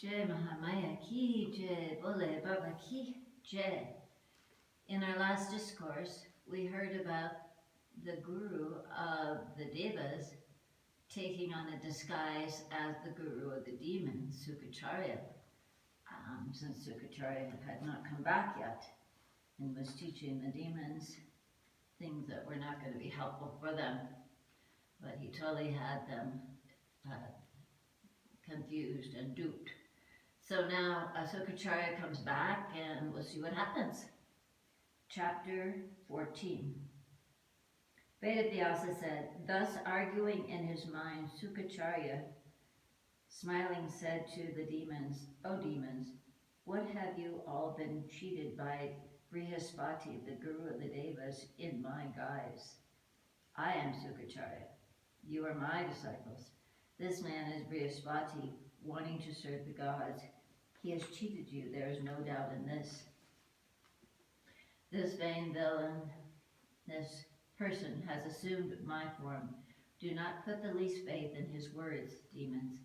Jai Mahamaya ki Jai, Bole Baba ki Jai. In our last discourse, we heard about the guru of the Devas taking on a disguise as the guru of the demons, Sucracharya, since Sucracharya had not come back yet and was teaching the demons things that were not going to be helpful for them. But he totally had them confused and duped. So now Sucracharya comes back and we'll see what happens. Chapter 14. Vedavyasa said, thus arguing in his mind, Sucracharya, smiling, said to the demons, O demons, what have you all been cheated by Brihaspati, the guru of the Devas, in my guise? I am Sucracharya. You are my disciples. This man is Brihaspati, wanting to serve the gods. He has cheated you, there is no doubt in this. This vain villain, this person has assumed my form. Do not put the least faith in his words, demons.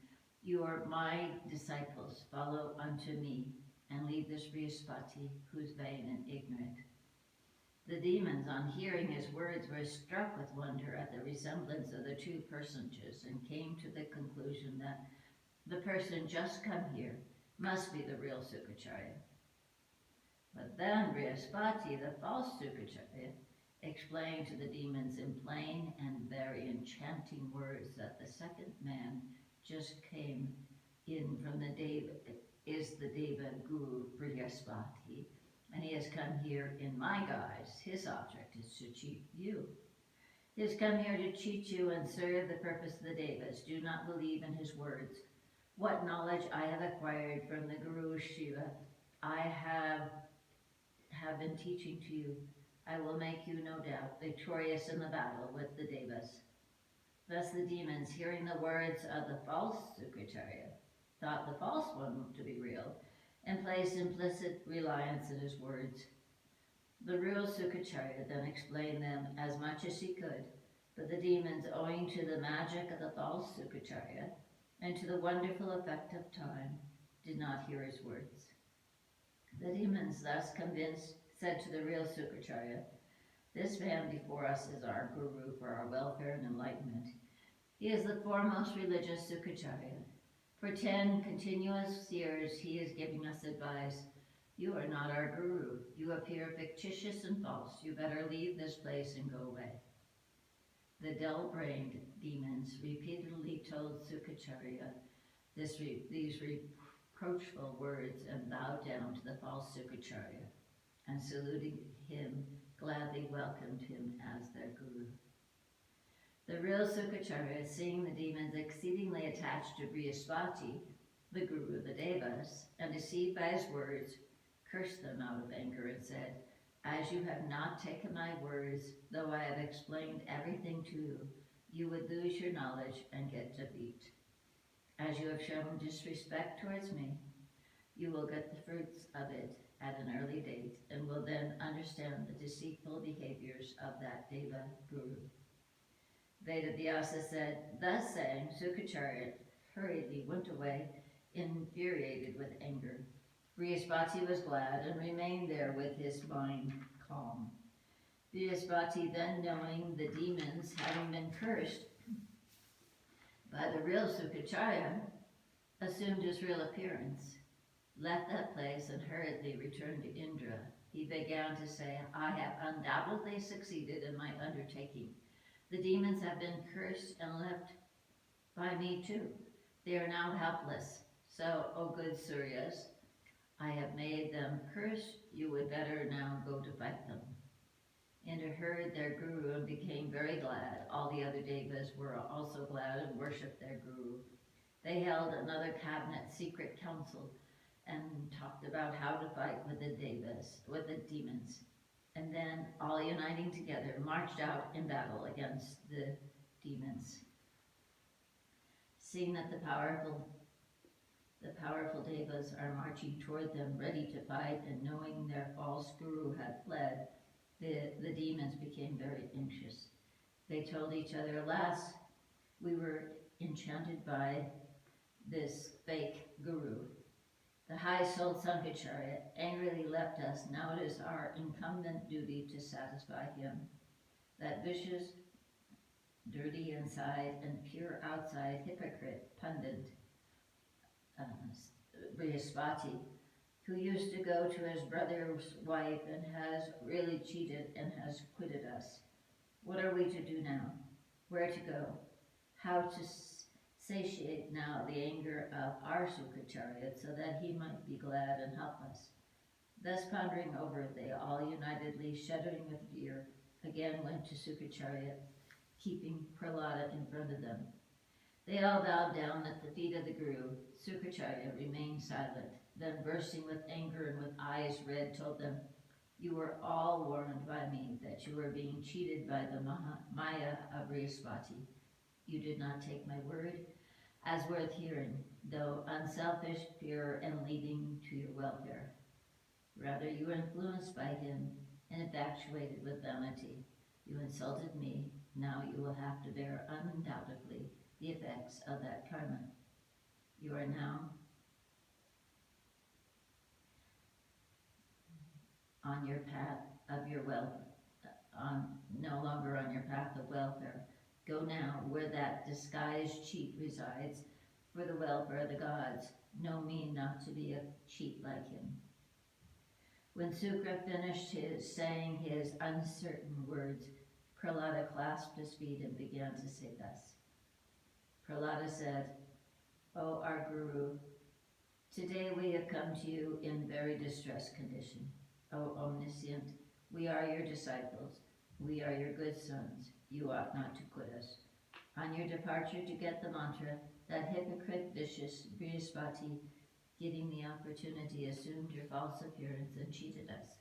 You are my disciples. Follow unto me, and leave this Brihaspati, who is vain and ignorant. The demons, on hearing his words, were struck with wonder at the resemblance of the two personages, and came to the conclusion that the person just come here must be the real Sucracharya. But then Brihaspati, the false Sucracharya, explained to the demons in plain and very enchanting words that the second man just came in from the Deva, is the Deva Guru Brihaspati, and he has come here in my guise. His object is to cheat you. He has come here to cheat you and serve the purpose of the Devas. Do not believe in his words. What knowledge I have acquired from the Guru Shiva, I have been teaching to you. I will make you, no doubt, victorious in the battle with the Devas. Thus the demons, hearing the words of the false Sucracharya, thought the false one to be real, and placed implicit reliance in his words. The real Sucracharya then explained them as much as he could, but the demons, owing to the magic of the false Sucracharya, and to the wonderful effect of time, did not hear his words. The demons, thus convinced, said to the real Sucracharya, this man before us is our guru for our welfare and enlightenment. He is the foremost religious Sucracharya. For 10 continuous years he is giving us advice. You are not our guru. You appear fictitious and false. You better leave this place and go away. The dull-brained demons repeatedly told Sucracharya these reproachful words and bowed down to the false Sucracharya, and saluting him, gladly welcomed him as their guru. The real Sucracharya, seeing the demons exceedingly attached to Brihaspati, the guru of the Devas, and deceived by his words, cursed them out of anger and said, as you have not taken my words, though I have explained everything to you, you would lose your knowledge and get defeat. As you have shown disrespect towards me, you will get the fruits of it at an early date, and will then understand the deceitful behaviors of that Deva Guru. Vedavyasa said, thus saying, Sucracharya hurriedly went away, infuriated with anger. Brihaspati was glad and remained there with his mind calm. Brihaspati, then knowing the demons having been cursed by the real Sucracharya, assumed his real appearance, left that place and hurriedly returned to Indra. He began to say, I have undoubtedly succeeded in my undertaking. The demons have been cursed and left by me too. They are now helpless. So, O good Suryas, I have made them curse. You would better now go to fight them. Indra heard their guru and became very glad. All the other devas were also glad and worshipped their guru. They held another cabinet secret council and talked about how to fight with the devas, with the demons. And then, all uniting together, marched out in battle against the demons. Seeing that the powerful devas are marching toward them, ready to fight, and knowing their false guru had fled, the demons became very anxious. They told each other, alas, we were enchanted by this fake guru. The high-souled Sucracharya angrily left us. Now it is our incumbent duty to satisfy him. That vicious, dirty inside and pure outside hypocrite pundit, uh, Brihaspati, who used to go to his brother's wife and has really cheated and has quitted us. What are we to do now? Where to go? How to satiate now the anger of our Sucracharya so that he might be glad and help us? Thus pondering over it, they all unitedly, shuddering with fear, again went to Sucracharya, keeping Prahlada in front of them. They all bowed down at the feet of the Guru. Sucracharya remained silent, then bursting with anger and with eyes red, told them, "You were all warned by me that you were being cheated by the Maya of Brihaspati. You did not take my word as worth hearing, though unselfish, pure, and leading to your welfare. Rather, you were influenced by him and infatuated with vanity. You insulted me. Now you will have to bear undoubtedly the effects of that karma. You are now on your path of your no longer on your path of welfare. Go now where that disguised cheat resides for the welfare of the gods. Know me not to be a cheat like him." When Sukra finished saying his uncertain words, Prahlada clasped his feet and began to say thus. Prahlada said, "O our Guru, today we have come to you in very distressed condition. O omniscient, we are your disciples. We are your good sons. You ought not to quit us. On your departure to get the mantra, that hypocrite vicious Brihaspati, giving the opportunity, assumed your false appearance and cheated us.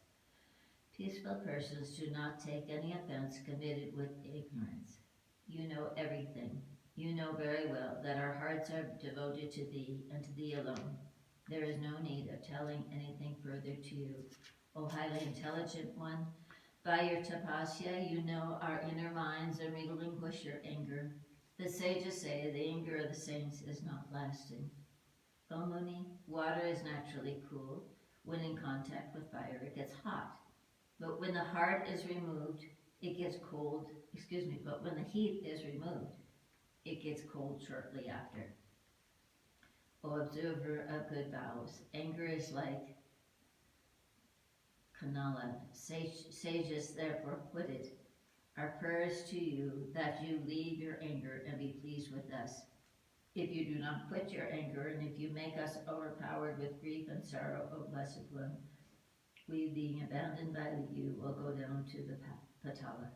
Peaceful persons do not take any offense committed with ignorance. You know everything. You know very well that our hearts are devoted to thee and to thee alone. There is no need of telling anything further to you. O highly intelligent one, by your tapasya you know our inner minds and relinquish your anger. The sages say the anger of the saints is not lasting. O Muni, water is naturally cool. When in contact with fire, it gets hot. But when the heart is removed, it gets cold. But when the heat is removed, it gets cold shortly after. O observer of good vows, anger is like Kanala. Sages therefore quit it. Our prayers to you that you leave your anger and be pleased with us. If you do not quit your anger, and if you make us overpowered with grief and sorrow, O Blessed One, we, being abandoned by you, will go down to the Patala."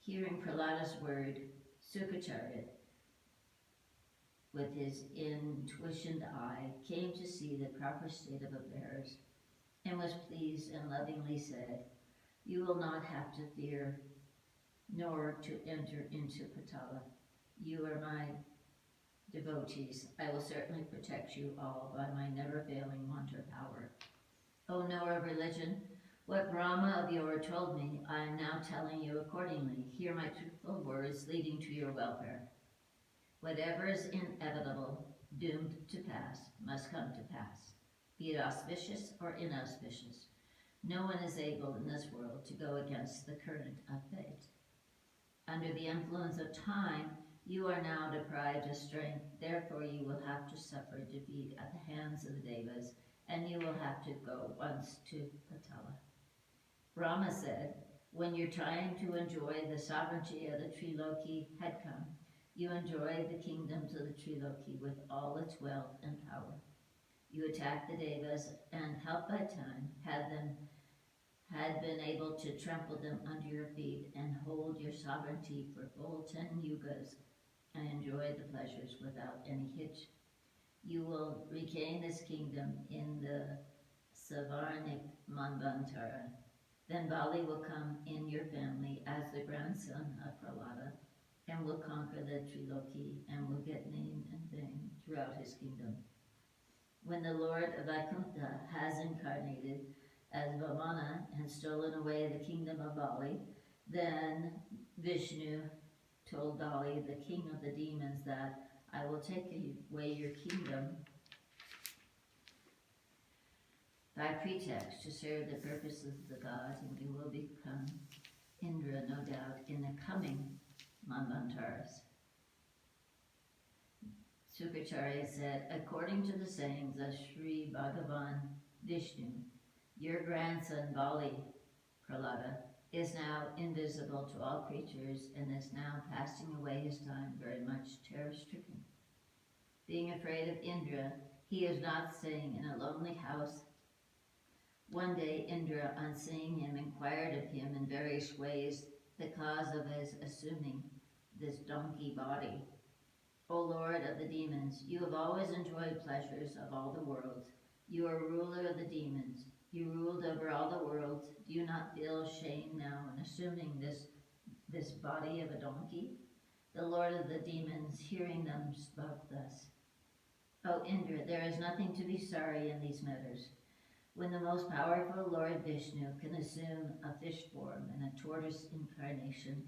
Hearing Prahlada's word, Sucracharya, with his intuitioned eye, came to see the proper state of affairs, and was pleased and lovingly said, "You will not have to fear, nor to enter into Patala. You are my devotees. I will certainly protect you all by my never-failing mantra power. O knower of religion, what Brahma of yore told me, I am now telling you accordingly. Hear my truthful words leading to your welfare. Whatever is inevitable, doomed to pass, must come to pass, be it auspicious or inauspicious. No one is able in this world to go against the current of fate. Under the influence of time, you are now deprived of strength, therefore you will have to suffer defeat at the hands of the Devas, and you will have to go once to Patala." Brahma said, "When your time to enjoy the sovereignty of the Triloki had come, you enjoyed the kingdoms of the Triloki with all its wealth and power. You attacked the Devas, and helped by time, had been able to trample them under your feet and hold your sovereignty for full 10 yugas and enjoy the pleasures without any hitch. You will regain this kingdom in the Savarnik Manvantara. Then Bali will come in your family as the grandson of Prahlada and will conquer the Triloki and will get name and fame throughout his kingdom. When the Lord of Vaikuntha has incarnated as Vamana and stolen away the kingdom of Bali, then Vishnu told Bali, the king of the demons, that I will take away your kingdom by pretext to serve the purposes of the gods, and you will become Indra, no doubt, in the coming Manvantaras. Sucracharya said, according to the sayings of Sri Bhagavan Vishnu, your grandson Bali, Prahlada, is now invisible to all creatures and is now passing away his time very much terror-stricken. Being afraid of Indra, he is not staying in a lonely house. One day Indra, on seeing him, inquired of him in various ways the cause of his assuming this donkey body. O Lord of the demons, you have always enjoyed pleasures of all the worlds. You are ruler of the demons. You ruled over all the worlds. Do you not feel shame now in assuming this body of a donkey? The Lord of the demons, hearing them, spoke thus. O Indra, there is nothing to be sorry in these matters. When the most powerful Lord Vishnu can assume a fish form and a tortoise incarnation,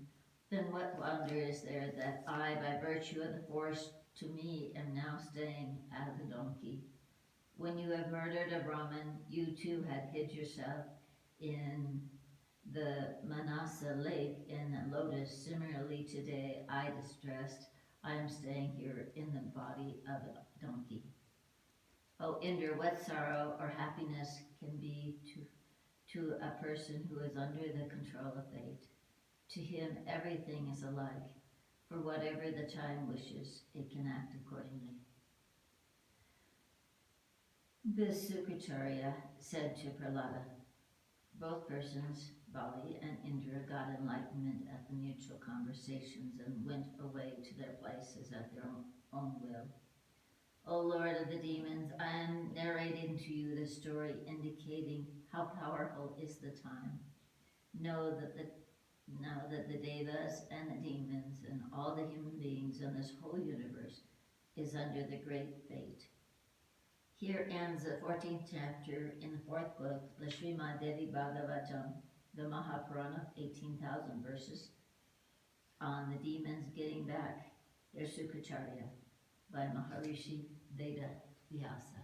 then what wonder is there that I, by virtue of the force to me, am now staying as a donkey? When you have murdered a Brahmin, you too had hid yourself in the Manasa lake in a lotus. Similarly, today, I distressed, I am staying here in the body of a donkey. O Indra, what sorrow or happiness can be to a person who is under the control of fate? To him, everything is alike. For whatever the time wishes, it can act accordingly. This Sucracharya said to Prahlada, both persons, Bali and Indra, got enlightenment at the mutual conversations and went away to their places at their own will. O Lord of the demons, I am narrating to you the story indicating how powerful is the time. Know that the Devas and the demons and all the human beings in this whole universe is under the great fate. Here ends the 14th chapter in the 4th book, the Srimad Devi Bhagavatam, the Mahapurana, 18,000 verses, on the demons getting back their Sucracharya by Maharishi Veda Vyasa.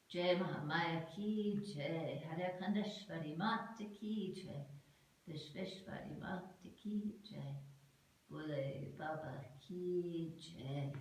Jai Mahamaya ki jai, Hare Khandeshwari Mata ki jai, Vishveshwari Mata ki jai, Bole Baba ki jai.